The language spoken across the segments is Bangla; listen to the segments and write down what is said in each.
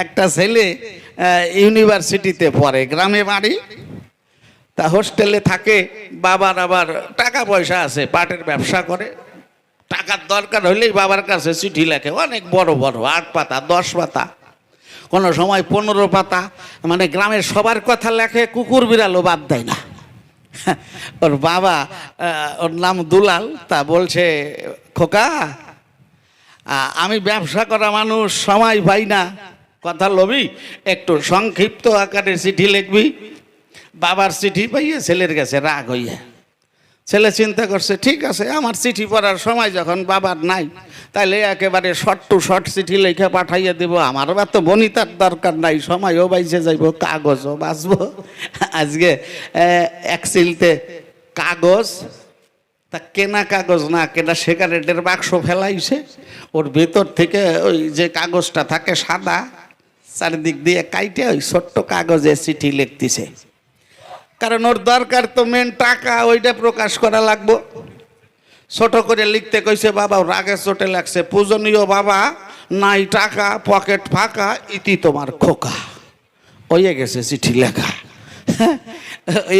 একটা ছেলে ইউনিভার্সিটিতে পড়ে, গ্রামে বাড়ি, তা হোস্টেলে থাকে। বাবার আবার টাকা পয়সা আছে, পাটের ব্যবসা করে। টাকার দরকার হলেই বাবার কাছে চিঠি লেখে, অনেক বড় বড়, 8 পাতা 10 পাতা, কোনো সময় 15 পাতা। মানে গ্রামের সবার কথা লেখে, কুকুর বিড়ালও বাদ দেয় না। ওর বাবা, ওর নাম দুলাল, তা বলছে, খোকা আমি ব্যবসা করা মানুষ, সময় পাই না, কথা লবি, একটু সংক্ষিপ্ত আকারে চিঠি লিখবি। বাবার চিঠি পাইয়ে ছেলের কাছে রাগ হইয়া, ছেলে চিন্তা করছে ঠিক আছে, আমার চিঠি পড়ার সময় যখন বাবার নাই, তাইলে একেবারে শর্ট টু শর্ট চিঠি লেখা পাঠাইয়া দেব, আমারও এত বনিতার দরকার নাই, সময়ও বাইসে যাইব, কাগজও বাঁচবো। আজকে এক সিলতে কাগজ, তা কেনা কাগজ না, কেনা সিগারেটের বাক্স ফেলাইছে, ওর ভেতর থেকে ওই যে কাগজটা থাকে সাদা, চারিদিক দিয়ে কাইটে ওই ছোট্ট কাগজে চিঠি লিখতেছে। কারণ ওর দরকার তো মেন টাকা, ওইটা প্রকাশ করা লাগবো। ছোট করে লিখতে কইছে, বাবা রাগে চোটে লাগছে, পূজনীয় বাবা, নাই টাকা, পকেট ফাঁকা, ইতি তোমার খোকা। হয়ে গেছে চিঠি লেখা,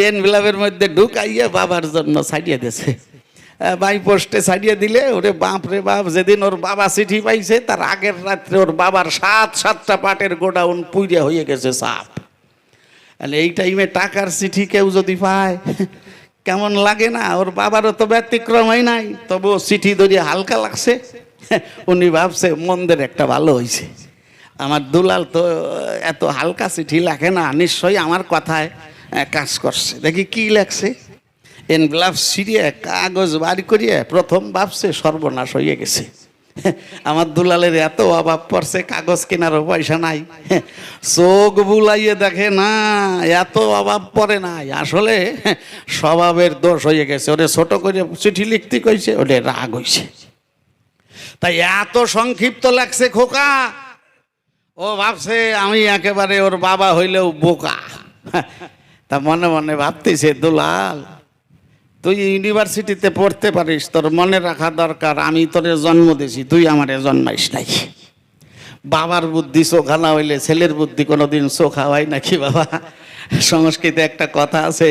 এনভেলপের মধ্যে ঢুকাইয়া বাবার জন্য ছাড়িয়ে দিয়েছে। বাই পোস্টে ছাড়িয়ে দিলে, ওরে বাপ রে বাপ, যেদিন ওর বাবা চিঠি পাইছে তার আগের রাত্রে ওর বাবার 7-7টা পাটের গোডাউন পুইরা হয়ে গেছে সাপ। এই টাইমে টাকার চিঠি কেউ যদি পায় কেমন লাগে না? ওর বাবারও তো ব্যতিক্রম হয় নাই, তবু চিঠি ধরিয়ে হালকা লাগছে। উনি ভাবছে মন্দের একটা ভালো হয়েছে, আমার দুলাল তো এত হালকা চিঠি লেখে না, নিশ্চয়ই আমার কথায় কাজ করছে। দেখি কি লেখছে, এনভেলপ ছিঁড়িয়ে কাগজ বাড়ি করিয়ে প্রথম ভাবছে সর্বনাশ হয়ে গেছে, আমার দুলালের এত অভাব পড়ছে, কাগজ কেনারও পয়সা নাই। চোখ বুলাইয়ে দেখে না, এত অভাব পড়ে নাই, আসলে স্বভাবের দোষ হয়ে গেছে। ওরে ছোট করে চিঠি লিখতে কইছে, ওরে রাগ হইছে, তাই এত সংক্ষিপ্ত লাগছে খোকা। ও ভাবছে আমি একেবারে ওর বাবা হইলেও বোকা। তা মনে মনে ভাবতেছে, দুলাল তুই ইউনিভার্সিটিতে পড়তে পারিস, তোর মনে রাখা দরকার আমি তোরে জন্ম দিয়েছি, তুই আমারে জন্মাইস নাই। বাবার বুদ্ধি চোখা না হইলে ছেলের বুদ্ধি কোনোদিন চোখা হয় নাকি বাবা? সংস্কৃতে একটা কথা আছে,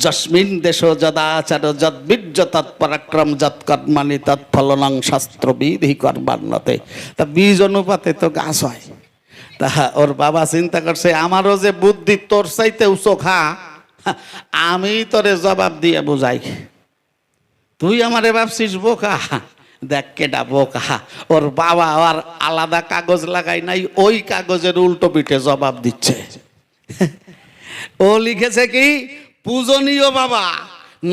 যস্মিন দেশ যদাচার যদ্বীর্য তৎপরাক্রম যৎকর্মাণি তৎফলনং শাস্ত্রবিধি কর্মান্নতে। তা বীজ অনুপাতে তো গাছ হয়। তা ওর বাবা চিন্তা করছে, আমারও যে বুদ্ধি তোর চাইতেও চোখা, আমি তোরে জবাব দিয়ে বুঝাই, তুই আমারে ভাবছিস বোকা, দেখ কেডা বোকা। ওর বাবা আর আলাদা কাগজ লাগাই নাই, ওই কাগজের উল্টো পিঠে জবাব দিচ্ছে। ও লিখেছে কি, পূজনীয় বাবা,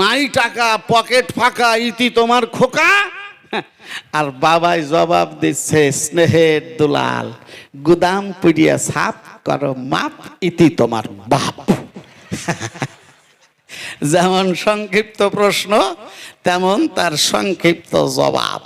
নাই টাকা, পকেট ফাঁকা, ইতি তোমার খোকা। আর বাবাই জবাব দিচ্ছে, স্নেহের দুলাল, গুদাম পুড়িয়া সাপ করো মাপ, ইতি তোমার বাপ। যেমন সংক্ষিপ্ত প্রশ্ন তেমন তার সংক্ষিপ্ত জবাব।